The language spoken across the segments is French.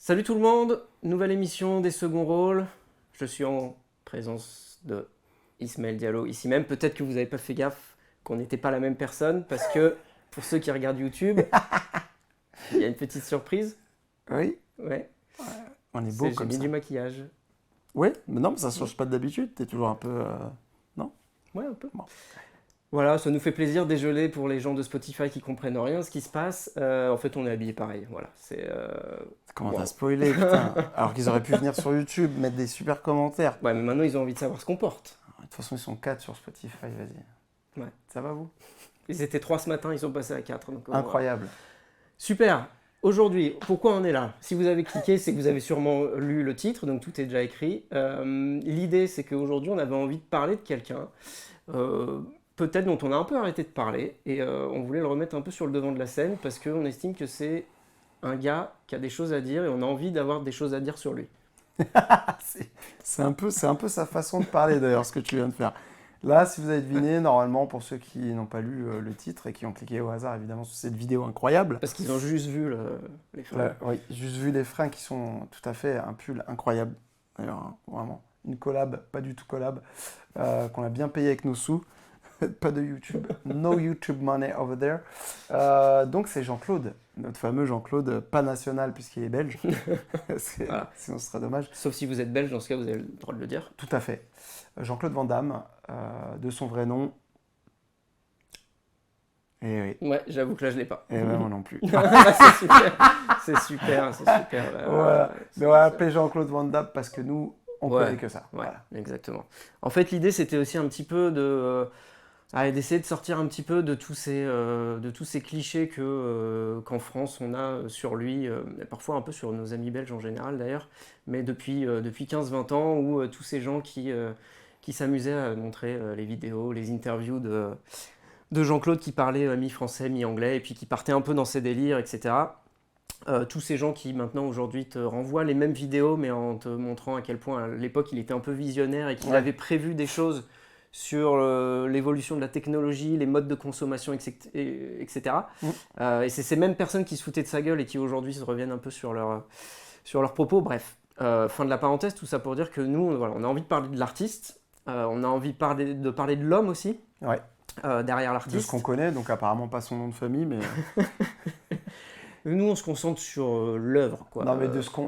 Salut tout le monde, nouvelle émission des seconds rôles. Je suis en présence de Ismaël Diallo ici même. Peut-être que vous n'avez pas fait gaffe qu'on n'était pas la même personne parce que pour ceux qui regardent YouTube, il y a une petite surprise. Oui, Ouais, on est beau j'ai comme mis ça. du maquillage. Oui, mais non, mais ça change pas d'habitude. T'es toujours un peu. Non? Ouais, un peu. Bon. Voilà, ça nous fait plaisir. Désolé pour les gens de Spotify qui comprennent rien ce qui se passe. En fait, on est habillés pareil. Voilà, c'est. Comment Wow. t'as spoilé, putain? Alors qu'ils auraient pu venir sur YouTube, mettre des super commentaires. Ouais, mais maintenant ils ont envie de savoir ce qu'on porte. De toute façon, ils sont 4 sur Spotify, vas-y. Ouais. Ça va, vous? Ils étaient 3 ce matin, ils sont passés à 4. Donc, Incroyable. super. Aujourd'hui, pourquoi on est là? Si vous avez cliqué, c'est que vous avez sûrement lu le titre, donc tout est déjà écrit. L'idée, c'est qu'aujourd'hui, on avait envie de parler de quelqu'un, peut-être dont on a un peu arrêté de parler, et on voulait le remettre un peu sur le devant de la scène, parce qu'on estime que c'est un gars qui a des choses à dire, et on a envie d'avoir des choses à dire sur lui. C'est un peu sa façon de parler, d'ailleurs, ce que tu viens de faire. Là, si vous avez deviné, normalement, pour ceux qui n'ont pas lu le titre et qui ont cliqué au hasard, évidemment, sur cette vidéo incroyable. Parce qu'ils ont juste vu les fringues. Oui, juste vu les fringues qui sont tout à fait un pull incroyable. D'ailleurs, hein, vraiment, une collab, pas du tout collab, qu'on a bien payé avec nos sous. Pas de YouTube. No YouTube money over there. Donc, c'est Jean-Claude, notre fameux Jean-Claude, pas national puisqu'il est belge. Voilà. Sinon, ce serait dommage. Sauf si vous êtes belge, dans ce cas, vous avez le droit de le dire. Tout à fait. Jean-Claude Van Damme, de son vrai nom. Et oui. Ouais, j'avoue que là, je l'ai pas. Et moi non plus. C'est super, c'est super, c'est super. Voilà. Mais on va appeler Jean-Claude Van Damme parce que nous, on Ouais, connaît que ça. ouais, Voilà. exactement. En fait, l'idée, c'était aussi un petit peu d'essayer de sortir un petit peu de tous ces clichés qu'en France, on a sur lui, et parfois un peu sur nos amis belges en général d'ailleurs, mais depuis 15-20 ans, où tous ces gens qui s'amusaient à montrer les vidéos, les interviews de Jean-Claude qui parlait mi-français, mi-anglais, et puis qui partait un peu dans ses délires, etc. Tous ces gens qui maintenant aujourd'hui te renvoient les mêmes vidéos, mais en te montrant à quel point à l'époque il était un peu visionnaire et qu'il avait prévu des choses sur l'évolution de la technologie, les modes de consommation, etc. Et c'est ces mêmes personnes qui se foutaient de sa gueule et qui aujourd'hui se reviennent un peu sur leurs propos. Bref, fin de la parenthèse, tout ça pour dire que nous, voilà, on a envie de parler de l'artiste, on a envie de parler de l'homme aussi, Ouais. derrière De l'artiste. ce qu'on connaît, donc apparemment pas son nom de famille, mais. Nous, on se concentre sur l'œuvre, quoi. Non,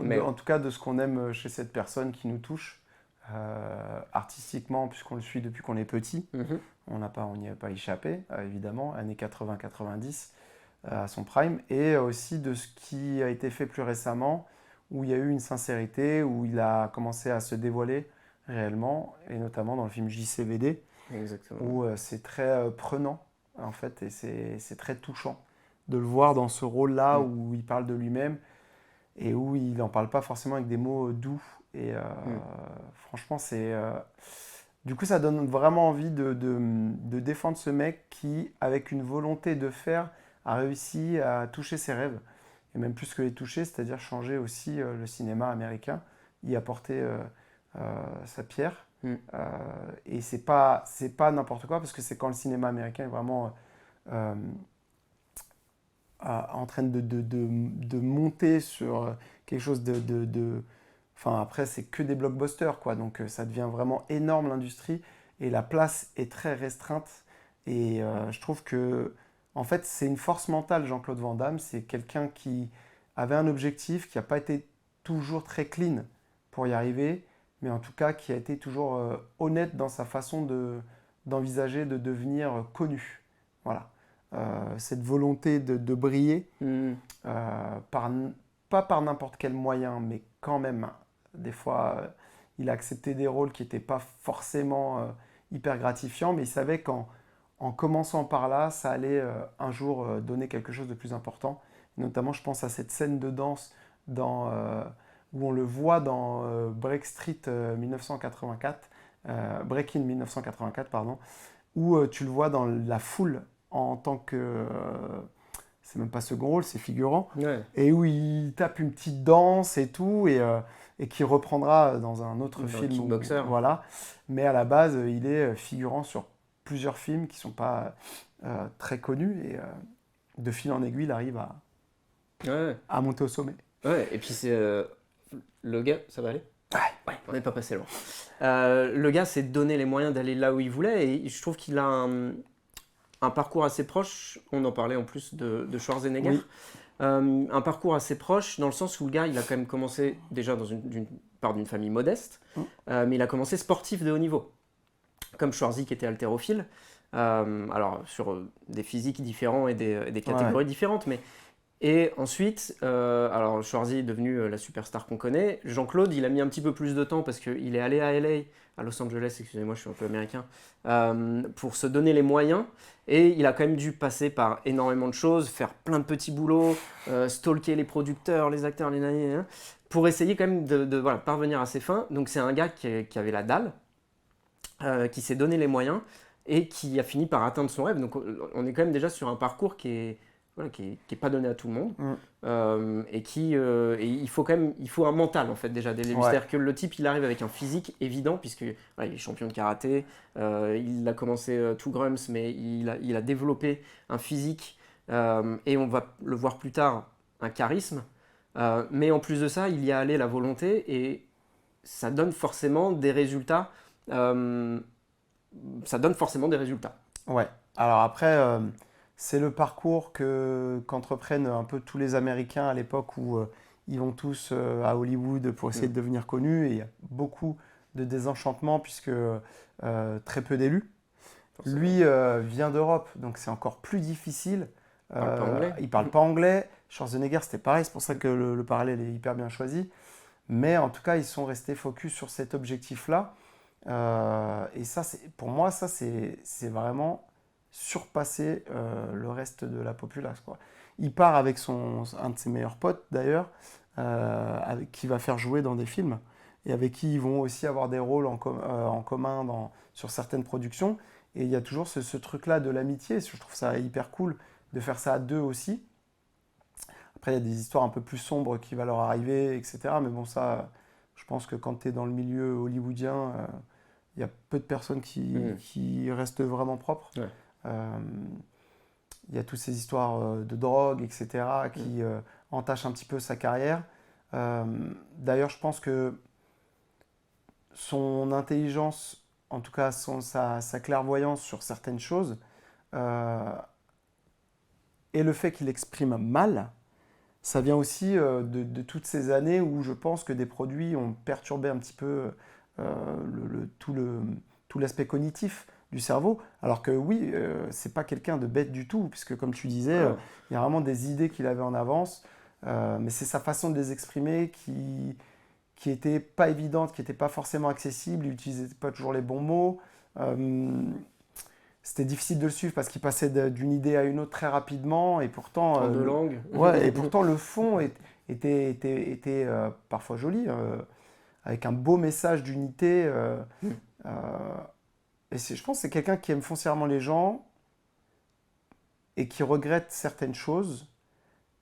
mais en tout cas, de ce qu'on aime chez cette personne qui nous touche, artistiquement, puisqu'on le suit depuis qu'on est petit. Mhm. On n'y a pas échappé, évidemment, années 80-90, à son prime, et aussi de ce qui a été fait plus récemment, où il y a eu une sincérité, où il a commencé à se dévoiler réellement, et notamment dans le film JCVD, Exactement. où c'est très prenant, en fait, et c'est très touchant de le voir dans ce rôle-là où il parle de lui-même et où il n'en parle pas forcément avec des mots doux. Et franchement, du coup, ça donne vraiment envie de défendre ce mec qui, avec une volonté de faire, a réussi à toucher ses rêves. Et même plus que les toucher, c'est-à-dire changer aussi le cinéma américain, y apporter sa pierre. Et c'est pas n'importe quoi, parce que c'est quand le cinéma américain est vraiment en train de monter sur quelque chose Enfin, après, c'est que des blockbusters, quoi. Donc, ça devient vraiment énorme, l'industrie. Et la place est très restreinte. Et je trouve que, en fait, c'est une force mentale, Jean-Claude Van Damme. C'est quelqu'un qui avait un objectif, qui n'a pas été toujours très clean pour y arriver, mais en tout cas, qui a été toujours honnête dans sa façon d'envisager de devenir connu. Voilà. Cette volonté de briller, pas par n'importe quel moyen, mais quand même, des fois, il a accepté des rôles qui n'étaient pas forcément hyper gratifiants, mais il savait qu'en commençant par là, ça allait un jour donner quelque chose de plus important. Notamment, je pense à cette scène de danse où on le voit dans Break Street 1984, Break-In 1984, pardon, où tu le vois dans la foule en tant que... c'est même pas second rôle, c'est figurant. Ouais. Et où il tape une petite danse et tout, et qui reprendra dans un autre film. Kickboxer. Voilà. Mais à la base, il est figurant sur plusieurs films qui sont pas très connus. Et de fil en aiguille, il arrive Ouais. à monter au sommet. Ouais, et puis c'est le gars, ça va aller? Ouais, on n'est pas passé loin. Le gars s'est donné les moyens d'aller là où il voulait et je trouve qu'il a un parcours assez proche. On en parlait en plus de Schwarzenegger. Oui, Un parcours assez proche dans le sens où le gars, il a quand même commencé déjà part d'une famille modeste, mm, mais il a commencé sportif de haut niveau, comme Schwarzy qui était haltérophile. Alors sur des physiques différents et des ouais, catégories différentes, mais et ensuite, alors Schwarzy est devenu la superstar qu'on connaît. Jean-Claude, il a mis un petit peu plus de temps parce qu'il est allé à LA, à Los Angeles, excusez-moi, je suis un peu américain, pour se donner les moyens. Et il a quand même dû passer par énormément de choses, faire plein de petits boulots, stalker les producteurs, les acteurs, les nanani, hein, pour essayer quand même voilà, parvenir à ses fins. Donc c'est un gars qui avait la dalle, qui s'est donné les moyens et qui a fini par atteindre son rêve. Donc on est quand même déjà sur un parcours voilà, qui est pas donné à tout le monde mm, et il faut quand même il faut un mental en fait déjà dès le début. ouais, C'est-à-dire que le type il arrive avec un physique évident puisque voilà, il est champion de karaté, il a commencé tout grums mais il a développé un physique et on va le voir plus tard un charisme. Mais en plus de ça il y a allé la volonté et ça donne forcément des résultats. euh, Ça donne forcément des résultats. ouais. Alors après, c'est le parcours qu'entreprennent un peu tous les Américains à l'époque où ils vont tous à Hollywood pour essayer Mm. de devenir connus. Et il y a beaucoup de désenchantement puisque très peu d'élus. Forcément. Lui vient d'Europe, donc c'est encore plus difficile. On parle pas anglais. Il parle pas anglais. Schwarzenegger, c'était pareil, c'est pour ça que le parallèle est hyper bien choisi. Mais en tout cas, ils sont restés focus sur cet objectif-là. Et ça, pour moi, ça, c'est vraiment surpasser le reste de la populace, quoi. Il part avec un de ses meilleurs potes, d'ailleurs, avec qui va faire jouer dans des films, et avec qui ils vont aussi avoir des rôles en commun sur certaines productions. Et il y a toujours ce truc-là de l'amitié. Je trouve ça hyper cool de faire ça à deux aussi. Après, il y a des histoires un peu plus sombres qui vont leur arriver, etc. Mais bon, ça, je pense que quand tu es dans le milieu hollywoodien, il y a peu de personnes Mm. qui restent vraiment propres. Ouais. Euh, il y a toutes ces histoires de drogue, etc., Mm. qui entachent un petit peu sa carrière. Euh, D'ailleurs, je pense que son intelligence, en tout cas sa clairvoyance sur certaines choses, euh, et le fait qu'il exprime mal, ça vient aussi de toutes ces années où je pense que des produits ont perturbé un petit peu tout l'aspect cognitif du cerveau. Alors que oui, c'est pas quelqu'un de bête du tout, puisque comme tu disais, Ah, il y a vraiment des idées qu'il avait en avance, mais c'est sa façon de les exprimer qui était pas évidente, qui n'était pas forcément accessible, il n'utilisait pas toujours les bons mots. Euh, C'était difficile de le suivre parce qu'il passait d'une idée à une autre très rapidement et pourtant, en deux langues. ouais, et pourtant le fond était parfois joli, avec un beau message d'unité. Mm. Euh, et je pense que c'est quelqu'un qui aime foncièrement les gens et qui regrette certaines choses,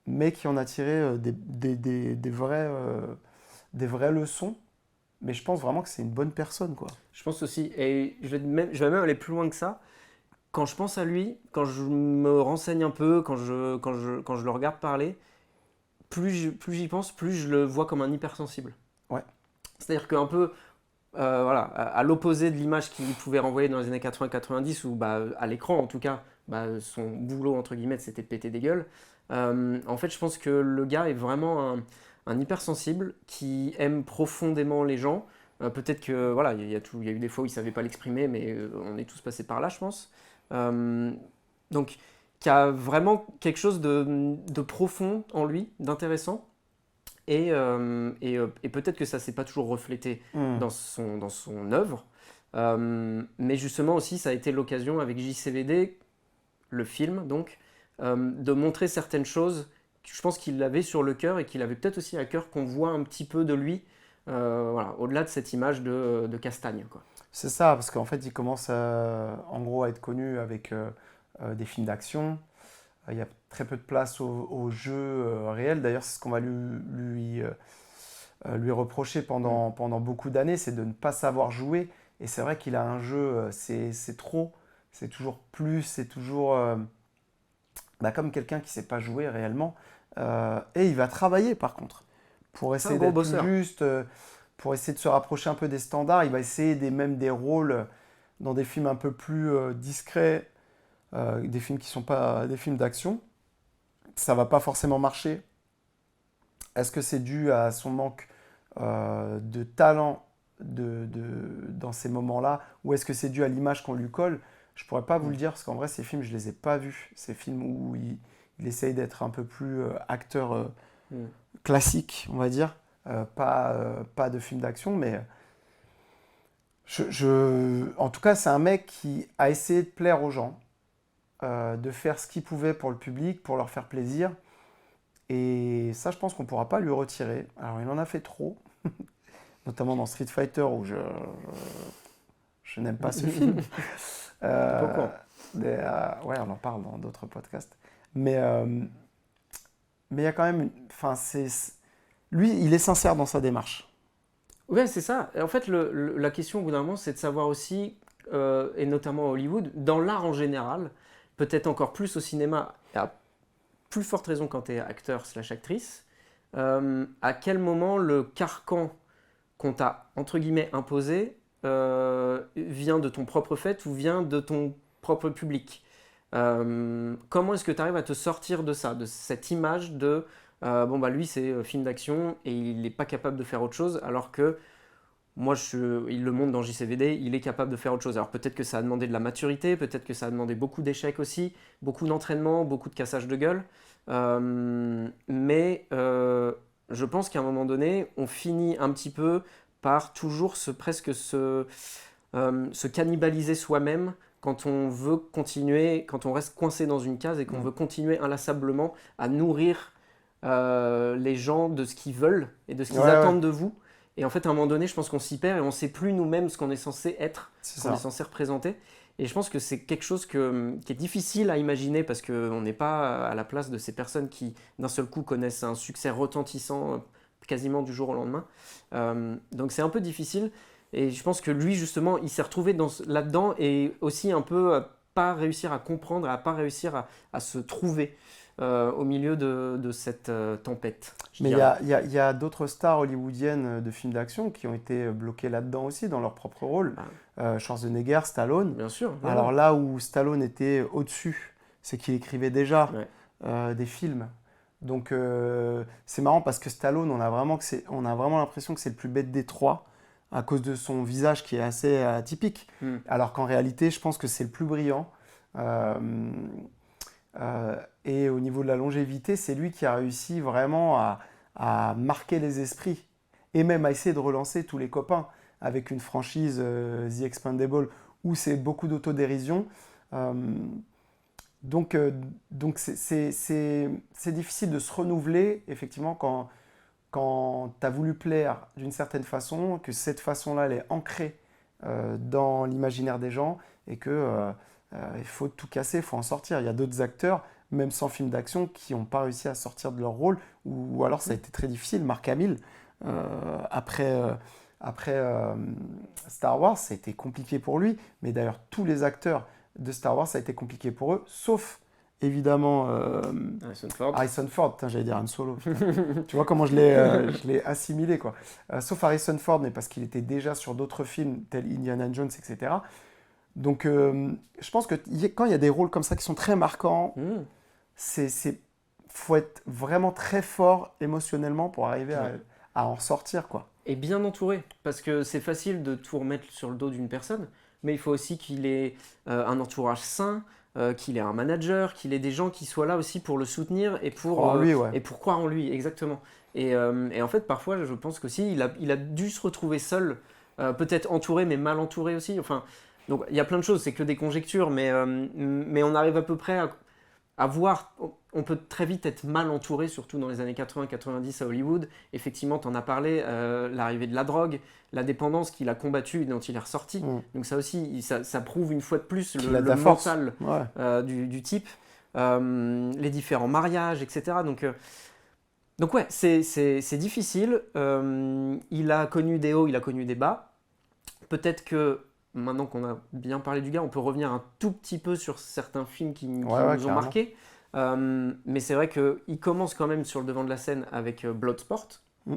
mais qui en a tiré des vraies leçons. Mais je pense vraiment que c'est une bonne personne, quoi. Je pense aussi, et je vais même aller plus loin que ça. Quand je pense à lui, quand je me renseigne un peu, quand je le regarde parler, plus j'y pense, plus je le vois comme un hypersensible. Ouais, C'est-à-dire qu'un peu, voilà, à l'opposé de l'image qu'il pouvait renvoyer dans les années 80-90, où bah, à l'écran en tout cas, bah, son boulot entre guillemets c'était de péter des gueules. En fait, je pense que le gars est vraiment un hypersensible qui aime profondément les gens. Peut-être que voilà, il y a eu des fois où il savait pas l'exprimer, mais on est tous passés par là, je pense. Euh, donc, qui a vraiment quelque chose de profond en lui, d'intéressant. Et peut-être que ça s'est pas toujours reflété hmm, dans son œuvre. Mais justement aussi, ça a été l'occasion avec JCVD, le film, donc, de montrer certaines choses que je pense qu'il avait sur le cœur et qu'il avait peut-être aussi à cœur qu'on voit un petit peu de lui, voilà, au-delà de cette image de Castagne, quoi. c'est ça, parce qu'en fait, il commence en gros à être connu avec des films d'action. Il y a très peu de place au jeu réel. D'ailleurs, c'est ce qu'on va lui reprocher Mm. pendant beaucoup d'années, c'est de ne pas savoir jouer. Et c'est vrai qu'il a un jeu, c'est trop, c'est toujours plus, c'est toujours bah, comme quelqu'un qui ne sait pas jouer réellement. Et il va travailler par contre. pour C'est un essayer gros d'être plus bosseur. juste, pour essayer de se rapprocher un peu des standards. Il va essayer même des rôles dans des films un peu plus discrets, des films qui ne sont pas des films d'action. Ça va pas forcément marcher. Est-ce que c'est dû à son manque de talent dans ces moments-là, ou est-ce que c'est dû à l'image qu'on lui colle? Je pourrais pas vous le dire, parce qu'en vrai, ces films, je les ai pas vus. Ces films où il essaye d'être un peu plus acteur Mm. classique, on va dire. Pas de film d'action, mais en tout cas, c'est un mec qui a essayé de plaire aux gens, de faire ce qu'il pouvait pour le public, pour leur faire plaisir. Et ça, je pense qu'on ne pourra pas lui retirer. Alors, il en a fait trop, notamment dans Street Fighter, où je n'aime pas ce film. T'es pas au Euh, courant. ouais, on en parle dans d'autres podcasts. Mais il y a quand même... Enfin, lui, il est sincère dans sa démarche. Ouais, c'est ça. Et en fait, la question au bout d'un moment, c'est de savoir aussi, et notamment à Hollywood, dans l'art en général, peut-être encore plus au cinéma, et à plus forte raison quand tu es acteur slash actrice, à quel moment le carcan qu'on t'a, entre guillemets, imposé vient de ton propre fait ou vient de ton propre public. Comment est-ce que tu arrives à te sortir de ça, de cette image de bon bah lui c'est film d'action et il n'est pas capable de faire autre chose alors que moi il le montre dans JCVD, il est capable de faire autre chose. Alors peut-être que ça a demandé de la maturité, peut-être que ça a demandé beaucoup d'échecs aussi, beaucoup d'entraînement, beaucoup de cassage de gueule. Mais je pense qu'à un moment donné, on finit un petit peu par toujours se cannibaliser soi-même quand on veut continuer, quand on reste coincé dans une case et qu'on Mm. veut continuer inlassablement à nourrir les gens de ce qu'ils veulent et de ce Ouais, qu'ils ouais, attendent de vous. Et en fait, à un moment donné, je pense qu'on s'y perd et on ne sait plus nous-mêmes ce qu'on est censé être, c'est ce qu'on est ça. censé représenter. Et je pense que c'est quelque chose qui est difficile à imaginer parce qu'on n'est pas à la place de ces personnes qui, d'un seul coup, connaissent un succès retentissant quasiment du jour au lendemain. Donc c'est un peu difficile. Et je pense que lui, justement, il s'est retrouvé là-dedans et aussi un peu pas réussir à comprendre, à pas réussir à se trouver au milieu de cette tempête, je Mais dirais. il y a d'autres stars hollywoodiennes de films d'action qui ont été bloquées là-dedans aussi, dans leur propre rôle. Bah, Schwarzenegger, Stallone. bien sûr. Alors là où Stallone était au-dessus, c'est qu'il écrivait déjà Ouais. des films. Donc c'est marrant parce que Stallone, on a vraiment l'impression que c'est le plus bête des trois à cause de son visage qui est assez atypique. Hmm. Alors qu'en réalité, je pense que c'est le plus brillant. Euh, et au niveau de la longévité, c'est lui qui a réussi vraiment à marquer les esprits et même à essayer de relancer tous les copains avec une franchise The Expandable où c'est beaucoup d'autodérision. Euh, donc c'est difficile de se renouveler effectivement quand tu as voulu plaire d'une certaine façon, que cette façon-là elle est ancrée dans l'imaginaire des gens et que il faut tout casser, il faut en sortir. Il y a d'autres acteurs, même sans film d'action, qui n'ont pas réussi à sortir de leur rôle, ou alors ça a été très difficile. Mark Hamill, après Star Wars, ça a été compliqué pour lui, mais d'ailleurs tous les acteurs de Star Wars, ça a été compliqué pour eux, sauf évidemment Harrison Ford. Harrison Ford. Putain, j'allais dire Han Solo. Tu vois comment je l'ai assimilé, quoi. Sauf Harrison Ford, mais parce qu'il était déjà sur d'autres films, tels Indiana Jones, etc. Donc, je pense que quand il y a des rôles comme ça qui sont très marquants, Hmm. faut être vraiment très fort émotionnellement pour arriver Ouais. à en sortir, quoi. Et bien entouré, parce que c'est facile de tout remettre sur le dos d'une personne, mais il faut aussi qu'il ait un entourage sain, qu'il ait un manager, qu'il ait des gens qui soient là aussi pour le soutenir Croire en lui, ouais. et pour croire en lui, exactement. Et en fait, parfois, je pense qu'aussi, il a dû se retrouver seul, peut-être entouré, mais mal entouré aussi. Enfin, donc, il y a plein de choses, c'est que des conjectures, mais on arrive à peu près à voir, on peut très vite être mal entouré, surtout dans les années 80-90 à Hollywood. Effectivement, tu en as parlé, l'arrivée de la drogue, la dépendance qu'il a combattue et dont il est ressorti. Mm. Donc ça aussi, ça prouve une fois de plus Qu'il a de le la force. mental Ouais. du type, les différents mariages, etc. Donc ouais, c'est difficile. Il a connu des hauts, il a connu des bas. Peut-être que maintenant qu'on a bien parlé du gars, on peut revenir un tout petit peu sur certains films qui Ouais, nous ouais, ont carrément. marqués. Mais c'est vrai qu'il commence quand même sur le devant de la scène avec Bloodsport. Mm.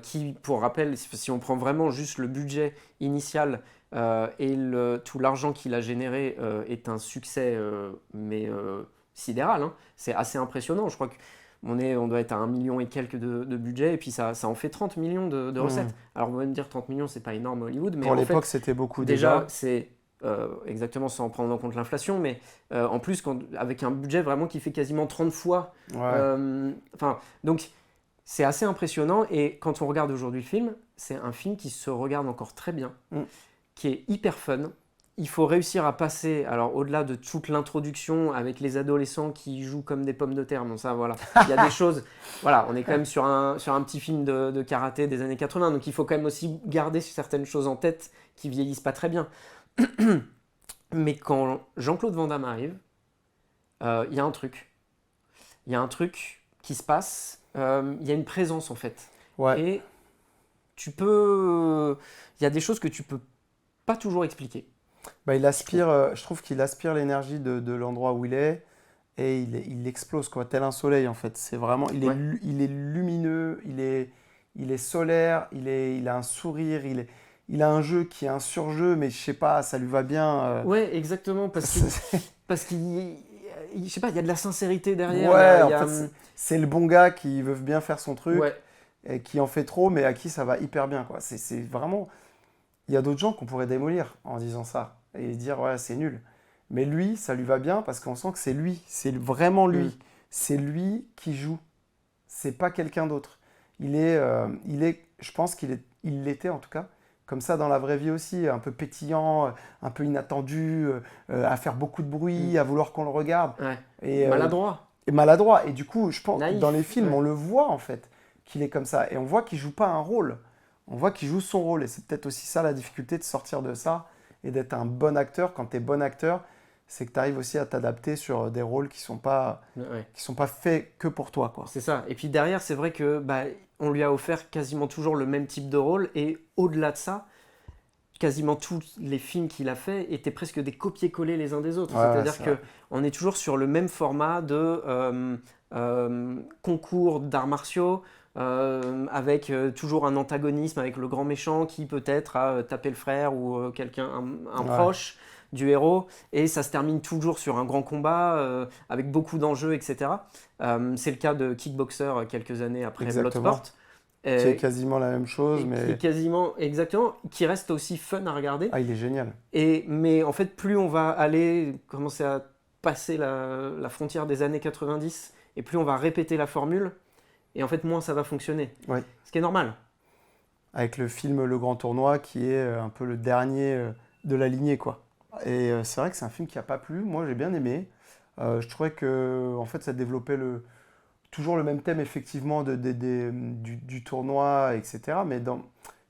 qui, pour rappel, si on prend vraiment juste le budget initial et tout l'argent qu'il a généré est un succès, sidéral, hein. C'est assez impressionnant. Je crois on doit être à 1 million et quelques de budget, et puis ça en fait 30 millions de recettes. Alors, vous allez me dire 30 millions, c'est pas énorme à Hollywood, mais Pour en l'époque, fait, c'était beaucoup déjà, déjà. c'est exactement sans prendre en compte l'inflation, mais en plus, avec un budget vraiment qui fait quasiment 30 fois. Ouais. Donc, c'est assez impressionnant, et quand on regarde aujourd'hui le film, c'est un film qui se regarde encore très bien, qui est hyper fun. Il faut réussir à passer, alors au-delà de toute l'introduction avec les adolescents qui jouent comme des pommes de terre, bon ça voilà, il y a des choses, voilà, on est quand même sur un petit film de karaté des années 80, donc il faut quand même aussi garder certaines choses en tête qui vieillissent pas très bien. Mais quand Jean-Claude Van Damme arrive, il y a un truc. Il y a un truc qui se passe, il y a une présence en fait. Ouais. Et il y a des choses que tu peux pas toujours expliquer. Bah, je trouve qu'il aspire l'énergie de l'endroit où il est et il explose quoi, tel un soleil en fait. C'est vraiment, Ouais. il est lumineux, il est solaire, il a un sourire, il a un jeu qui est un surjeu, mais je sais pas, ça lui va bien. Ouais, exactement, parce qu'il, je sais pas, il y a de la sincérité derrière. Ouais, Il en y a, fait, c'est le bon gars qui veut bien faire son truc ouais, et qui en fait trop, mais à qui ça va hyper bien quoi. C'est vraiment, il y a d'autres gens qu'on pourrait démolir en disant ça et dire ouais, c'est nul. Mais lui, ça lui va bien parce qu'on sent que c'est lui, c'est vraiment mm, lui. C'est lui qui joue, c'est pas quelqu'un d'autre. Je pense il l'était en tout cas, comme ça dans la vraie vie aussi, un peu pétillant, un peu inattendu, à faire beaucoup de bruit, mm, à vouloir qu'on le regarde ouais. et, Maladroit, maladroit. Et du coup, je pense dans les naïf, films, ouais. on le voit en fait qu'il est comme ça et on voit qu'il joue pas un rôle. On voit qu'il joue son rôle et c'est peut-être aussi ça la difficulté de sortir de ça et d'être un bon acteur. Quand tu es bon acteur, c'est que tu arrives aussi à t'adapter sur des rôles Ouais. qui sont pas faits que pour toi, quoi. C'est ça. Et puis derrière, c'est vrai que on lui a offert quasiment toujours le même type de rôle, et au-delà de ça, quasiment tous les films qu'il a fait étaient presque des copier-coller les uns des autres. Ouais, ouais, C'est-à-dire c'est que vrai. on est toujours sur le même format de concours d'arts martiaux, avec toujours un antagonisme avec le grand méchant qui peut-être a tapé le frère ou quelqu'un, un Ouais, proche du héros, et ça se termine toujours sur un grand combat avec beaucoup d'enjeux, etc. C'est le cas de Kickboxer quelques années après Bloodsport. exactement. Qui est Euh, quasiment la même chose, et qui est mais quasiment exactement, qui reste aussi fun à regarder. ah, il est génial. Mais en fait, plus on va commencer à passer la frontière des années 90, et plus on va répéter la formule, et en fait, moins ça va fonctionner. Ouais. Ce qui est normal. Avec le film Le Grand Tournoi, qui est un peu le dernier de la lignée, quoi. Et c'est vrai que c'est un film qui a pas plu. Moi, j'ai bien aimé. Je trouvais que, en fait, ça développait toujours le même thème, effectivement, du tournoi, etc. Mais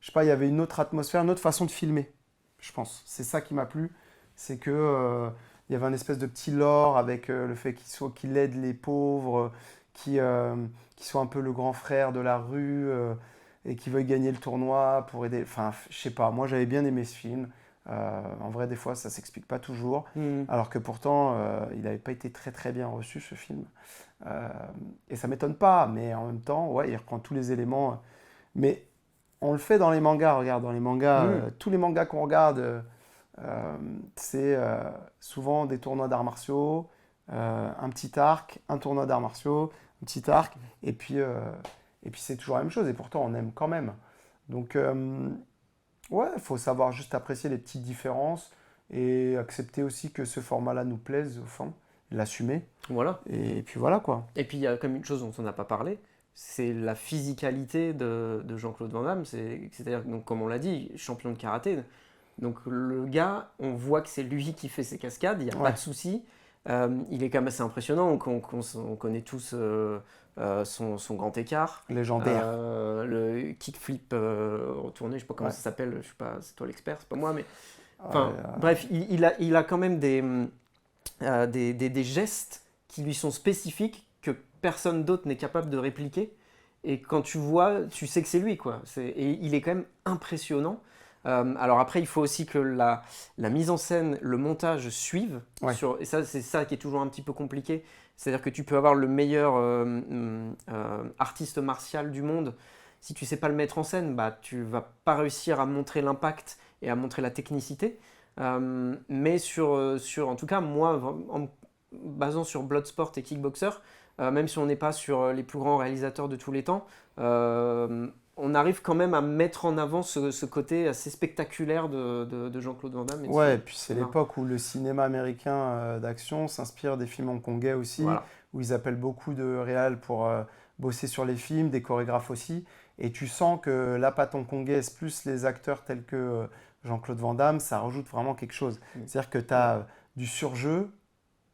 je sais pas, il y avait une autre atmosphère, une autre façon de filmer, je pense. C'est ça qui m'a plu. C'est que il y avait un espèce de petit lore avec le fait qu'il aide les pauvres, qui soit un peu le grand frère de la rue et qui veuille gagner le tournoi pour aider. Enfin, je sais pas, moi j'avais bien aimé ce film. En vrai, des fois, ça s'explique pas toujours. Hmm. Alors que pourtant, il n'avait pas été très très bien reçu ce film. Euh, et ça m'étonne pas, mais en même temps, ouais, il reprend tous les éléments. Mais on le fait dans les mangas, regarde, dans les mangas, Hmm. tous les mangas qu'on regarde, c'est souvent des tournois d'arts martiaux, un petit arc, un tournoi d'arts martiaux, un petit arc, et puis c'est toujours la même chose, et pourtant on aime quand même. Donc, ouais, il faut savoir juste apprécier les petites différences et accepter aussi que ce format-là nous plaise au fond, l'assumer. Voilà. Et puis voilà quoi. Et puis, il y a comme une chose dont on n'a pas parlé, c'est la physicalité de Jean-Claude Van Damme. C'est-à-dire, donc, comme on l'a dit, champion de karaté. Donc, le gars, on voit que c'est lui qui fait ses cascades, il n'y a pas Ouais, de souci. Il est quand même assez impressionnant. On connaît tous son grand écart. légendaire. Le kickflip retourné, je sais pas comment Ouais. ça s'appelle, je sais pas, c'est toi l'expert, c'est pas moi, mais enfin, Ouais, bref, il a quand même des gestes qui lui sont spécifiques que personne d'autre n'est capable de répliquer. Et quand tu vois, tu sais que c'est lui, quoi. Et il est quand même impressionnant. Alors après, il faut aussi que la mise en scène, le montage suivent. ouais. Et ça, c'est ça qui est toujours un petit peu compliqué. C'est-à-dire que tu peux avoir le meilleur artiste martial du monde. si tu sais pas le mettre en scène, bah, tu vas pas réussir à montrer l'impact et à montrer la technicité. Mais en tout cas, moi, en me basant sur Bloodsport et Kickboxer, même si on n'est pas sur les plus grands réalisateurs de tous les temps, on arrive quand même à mettre en avant ce côté assez spectaculaire de Jean-Claude Van Damme. Ouais, et puis c'est l'époque où le cinéma américain d'action s'inspire des films hongkongais aussi, Voilà. où ils appellent beaucoup de réals pour bosser sur les films, des chorégraphes aussi. Et tu sens que la patte hongkongaise plus les acteurs tels que Jean-Claude Van Damme, ça rajoute vraiment quelque chose. C'est-à-dire que tu as du surjeu,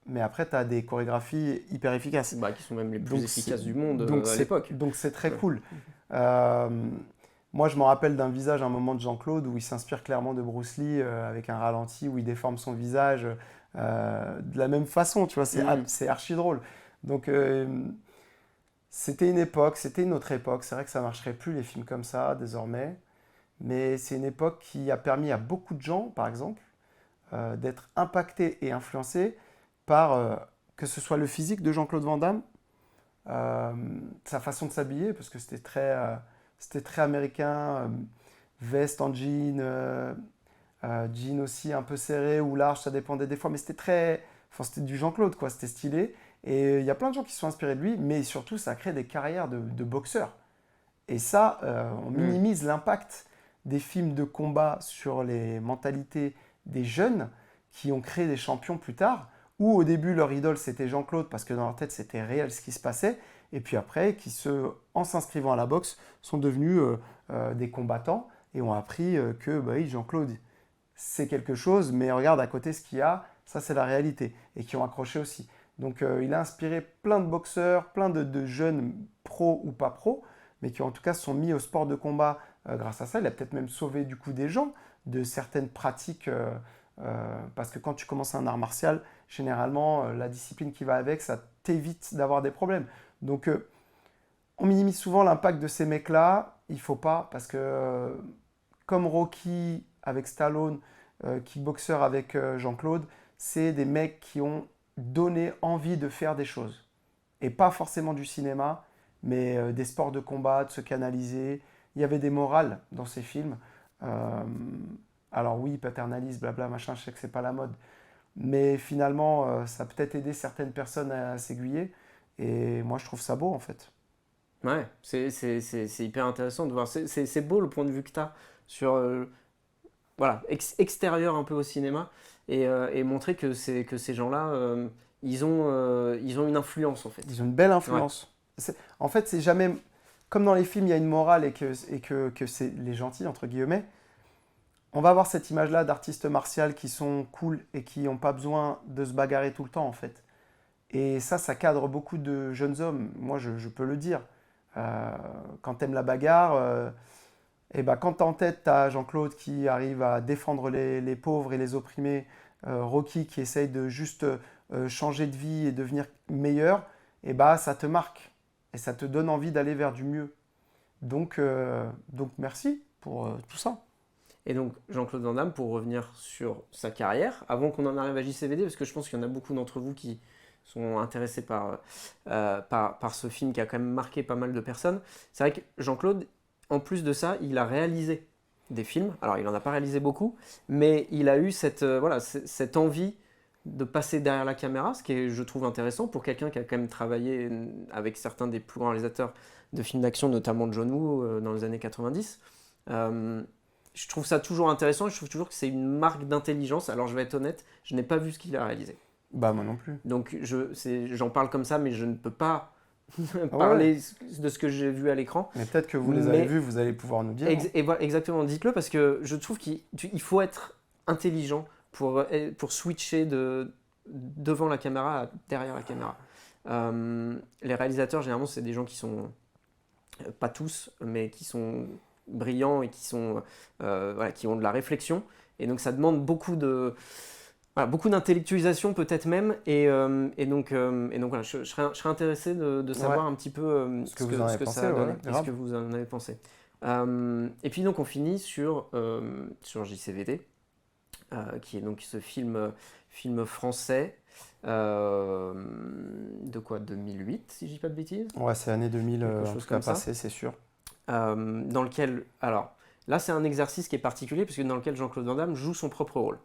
mais après tu as des chorégraphies hyper efficaces. Bah, qui sont même les plus efficaces du monde à l'époque. Donc c'est très cool. Euh, Moi, je me rappelle d'un visage à un moment de Jean-Claude où il s'inspire clairement de Bruce Lee avec un ralenti où il déforme son visage de la même façon, tu vois, c'est archi drôle. Donc, c'était une époque, c'était une autre époque. C'est vrai que ça marcherait plus les films comme ça désormais, mais c'est une époque qui a permis à beaucoup de gens, par exemple, d'être impactés et influencés par que ce soit le physique de Jean-Claude Van Damme, euh, sa façon de s'habiller, parce que c'était très américain, veste en jean, jean aussi un peu serré ou large, ça dépendait des fois, mais enfin, c'était du Jean-Claude, quoi, c'était stylé. Et il y a plein de gens qui se sont inspirés de lui, mais surtout, ça a créé des carrières de boxeurs. Et ça, on minimise l'impact des films de combat sur les mentalités des jeunes qui ont créé des champions plus tard, où au début, leur idole, c'était Jean-Claude, parce que dans leur tête, c'était réel ce qui se passait, et puis après, en s'inscrivant à la boxe, sont devenus des combattants et ont appris que bah oui, Jean-Claude, c'est quelque chose, mais regarde à côté ce qu'il y a, ça c'est la réalité, et qui ont accroché aussi. Donc il a inspiré plein de boxeurs, plein de jeunes pros ou pas pros, mais qui en tout cas se sont mis au sport de combat grâce à ça. Il a peut-être même sauvé du coup des gens de certaines pratiques, parce que quand tu commences un art martial, généralement la discipline qui va avec, ça t'évite d'avoir des problèmes. Donc on minimise souvent l'impact de ces mecs-là, il faut pas, parce que comme Rocky avec Stallone, Kickboxer avec Jean-Claude, c'est des mecs qui ont donné envie de faire des choses. Et pas forcément du cinéma, mais des sports de combat, de se canaliser. Il y avait des morales dans ces films. Euh, alors oui, paternaliste, blabla, machin, je sais que c'est pas la mode. Mais finalement, ça a peut-être aidé certaines personnes à s'aiguiller. Et moi, je trouve ça beau, en fait. Ouais, c'est hyper intéressant de voir. C'est beau le point de vue que tu as sur voilà, extérieur un peu au cinéma et montrer que ces gens-là, ils ont une influence en fait. Ils ont une belle Ouais. influence. En fait, c'est jamais. Comme dans les films, il y a une morale et que c'est les gentils, entre guillemets. On va avoir cette image-là d'artistes martiaux qui sont cool et qui n'ont pas besoin de se bagarrer tout le temps, en fait. Et ça cadre beaucoup de jeunes hommes. Moi, je peux le dire. Euh, Quand tu aimes la bagarre, et ben, quand en tête, tu as Jean-Claude qui arrive à défendre les pauvres et les opprimés, Rocky qui essaye de juste changer de vie et devenir meilleur, et ben, ça te marque et ça te donne envie d'aller vers du mieux. Donc merci pour tout ça. Et donc Jean-Claude Van Damme, pour revenir sur sa carrière, avant qu'on en arrive à JCVD, parce que je pense qu'il y en a beaucoup d'entre vous qui sont intéressés par ce film qui a quand même marqué pas mal de personnes. C'est vrai que Jean-Claude, en plus de ça, il a réalisé des films. Alors il n'en a pas réalisé beaucoup, mais il a eu cette envie de passer derrière la caméra, ce qui est, je trouve, intéressant pour quelqu'un qui a quand même travaillé avec certains des plus grands réalisateurs de films d'action, notamment John Woo dans les années 90. Euh, je trouve ça toujours intéressant, je trouve toujours que c'est une marque d'intelligence. Alors je vais être honnête, je n'ai pas vu ce qu'il a réalisé. Bah moi non plus. Donc j'en parle comme ça, mais je ne peux pas Ah ouais. parler de ce que j'ai vu à l'écran. Mais peut-être que vous les avez Mais vus, vous allez pouvoir nous dire. Hein. exactement, dites-le parce que je trouve qu'il faut être intelligent pour switcher devant la caméra à derrière la caméra. Les réalisateurs, généralement, c'est des gens qui sont, pas tous, mais qui sont brillants et qui ont de la réflexion. Et donc ça demande beaucoup d'intellectualisation peut-être même. Et donc voilà, je serais intéressé de savoir Ouais. un petit peu Ce que vous en avez ce que pensé, ça a donné ouais, et ce grave. que vous en avez pensé. Et puis donc on finit sur JCVD, qui est donc ce film français de quoi 2008 si je dis pas de bêtises, Ouais, c'est l'année 2000, quelque en chose tout cas comme ça. passée, c'est sûr. dans lequel... Alors, là, c'est un exercice qui est particulier, parce que dans lequel Jean-Claude Van Damme joue son propre rôle.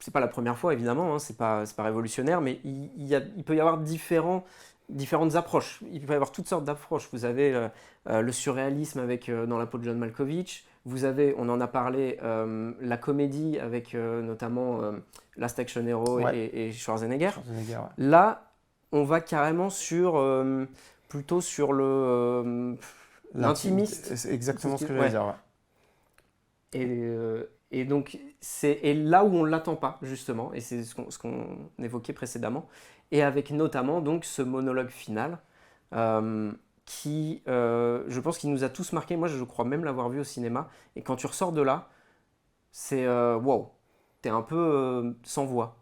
C'est pas la première fois, évidemment, hein, c'est pas révolutionnaire, mais il peut y avoir différentes approches. Il peut y avoir toutes sortes d'approches. Vous avez le surréalisme avec Dans la peau de John Malkovich. Vous avez, on en a parlé, la comédie avec notamment Last Action Hero et Schwarzenegger. Ouais. Là, on va carrément plutôt sur l'intimiste. C'est exactement ce que j'allais dire. Ouais. Et donc, c'est là où on ne l'attend pas, justement, et c'est ce qu'on évoquait précédemment, et avec notamment donc, ce monologue final, qui, je pense qu'il nous a tous marqués. Moi, je crois même l'avoir vu au cinéma, et quand tu ressors de là, c'est wow, t'es un peu sans voix.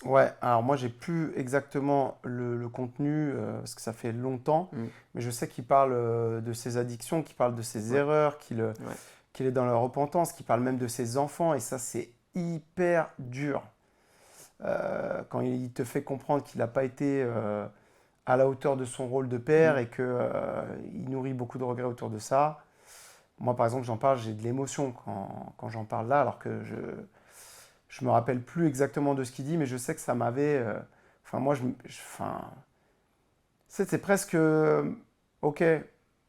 Ouais, alors moi j'ai plus exactement le contenu parce que ça fait longtemps, mais je sais qu'il parle de ses addictions, qu'il parle de ses erreurs, qu'il est dans la repentance, qu'il parle même de ses enfants, et ça c'est hyper dur. Quand il te fait comprendre qu'il n'a pas été à la hauteur de son rôle de père et qu'il nourrit beaucoup de regrets autour de ça. Moi par exemple j'en parle, j'ai de l'émotion quand j'en parle là, alors que je me rappelle plus exactement de ce qu'il dit, mais je sais que ça m'avait... Enfin, moi, c'est presque... ok,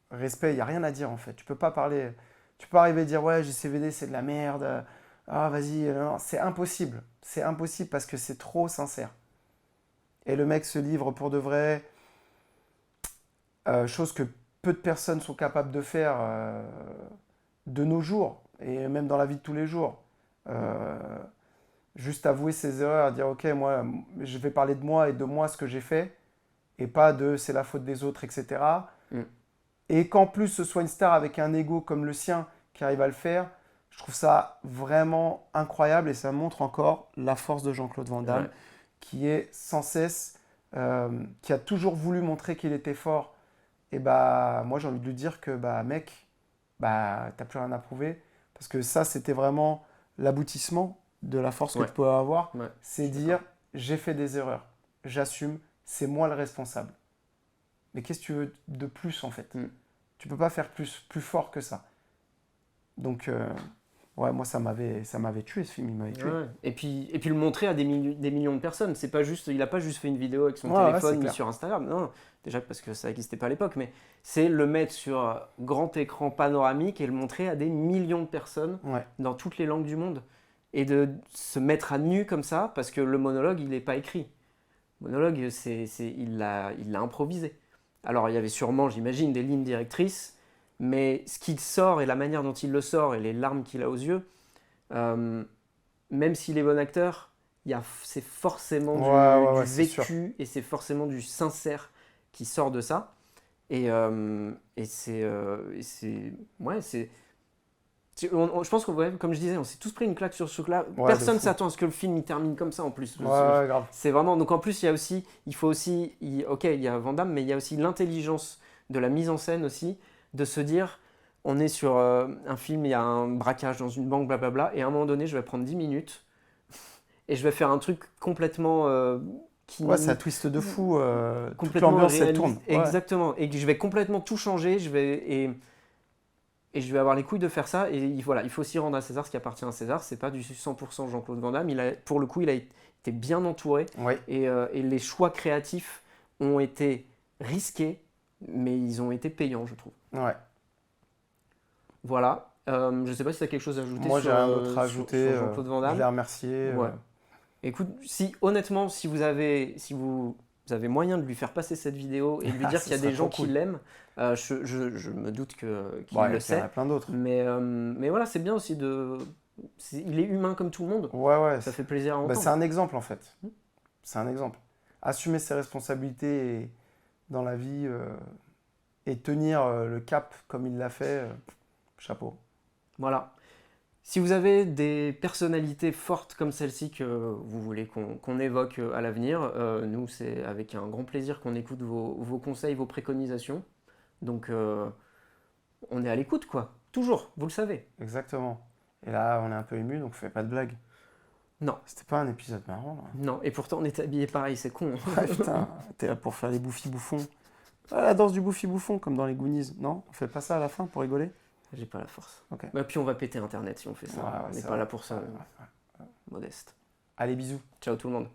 respect, il n'y a rien à dire, en fait. Tu peux pas parler... Tu peux pas arriver à dire, ouais, JCVD, c'est de la merde. Ah, vas-y. Non, c'est impossible. C'est impossible parce que c'est trop sincère. Et le mec se livre pour de vrai. Chose que peu de personnes sont capables de faire de nos jours. Et même dans la vie de tous les jours. Juste avouer ses erreurs, dire ok, moi je vais parler de moi et de moi ce que j'ai fait, et pas de c'est la faute des autres, etc. Et qu'en plus ce soit une star avec un ego comme le sien qui arrive à le faire, je trouve ça vraiment incroyable et ça montre encore la force de Jean-Claude Van Damme, qui est sans cesse, qui a toujours voulu montrer qu'il était fort. Et bah moi j'ai envie de lui dire que bah mec, bah t'as plus rien à prouver, parce que ça c'était vraiment l'aboutissement de la force que tu peux avoir, c'est dire j'ai fait des erreurs, j'assume, c'est moi le responsable. Mais qu'est-ce que tu veux de plus en fait? Tu peux pas faire plus fort que ça. Donc ouais, moi ça m'avait tué ce film, il m'avait tué. Ouais. Et puis le montrer à des millions de personnes, c'est pas juste, il a pas juste fait une vidéo avec son téléphone mis sur Instagram, non, déjà parce que ça n'existait pas à l'époque, mais c'est le mettre sur grand écran panoramique et le montrer à des millions de personnes dans toutes les langues du monde. Et de se mettre à nu comme ça, parce que le monologue, il n'est pas écrit. Le monologue, il l'a improvisé. Alors, il y avait sûrement, j'imagine, des lignes directrices, mais ce qu'il sort et la manière dont il le sort et les larmes qu'il a aux yeux, même s'il est bon acteur, c'est forcément du vécu et c'est forcément du sincère qui sort de ça. Et c'est... Je pense que, comme je disais, on s'est tous pris une claque sur ce truc-là. Personne ne s'attend à ce que le film il termine comme ça en plus. Grave. C'est vraiment. Donc en plus, il y a Van Damme, mais il y a aussi l'intelligence de la mise en scène aussi, de se dire, on est sur un film, il y a un braquage dans une banque, blablabla, et à un moment donné, je vais prendre 10 minutes et je vais faire un truc complètement. Ça twiste de fou. Toute l'ambiance, elle tourne. Exactement. Et je vais complètement tout changer. Et je vais avoir les couilles de faire ça. Et voilà, il faut aussi rendre à César ce qui appartient à César. C'est pas du 100% Jean-Claude Van Damme. Pour le coup, il a été bien entouré. Et les choix créatifs ont été risqués, mais ils ont été payants, je trouve. Voilà. Je sais pas si tu as quelque chose à ajouter. Moi, j'ai rien d'autre à ajouter. Sur Jean-Claude Van Damme. Je l'ai remercié. Écoute, honnêtement, si vous avez moyen de lui faire passer cette vidéo et de lui dire qu'il y a des gens qui l'aiment, je me doute qu'il le sait. Il y en a plein d'autres. Mais voilà, c'est bien aussi il est humain comme tout le monde. Ça fait plaisir à entendre. C'est un exemple en fait. C'est un exemple. Assumer ses responsabilités dans la vie et tenir le cap comme il l'a fait, chapeau. Voilà. Si vous avez des personnalités fortes comme celle-ci que vous voulez qu'on évoque à l'avenir, nous, c'est avec un grand plaisir qu'on écoute vos conseils, vos préconisations. Donc, on est à l'écoute, quoi. Toujours, vous le savez. Exactement. Et là, on est un peu ému, donc fais pas de blagues. Non. C'était pas un épisode marrant, là. Non, et pourtant, on est habillés pareil, c'est con. Putain, t'es là pour faire des bouffis bouffons. Ah, la danse du bouffi-bouffon, comme dans les Goonies. Non, on fait pas ça à la fin pour rigoler? J'ai pas la force. Ok. Bah, puis on va péter Internet si on fait ça. Ouais, On n'est c'est pas vrai. là pour ça, Ouais, ouais. modeste. Allez, bisous. Ciao tout le monde.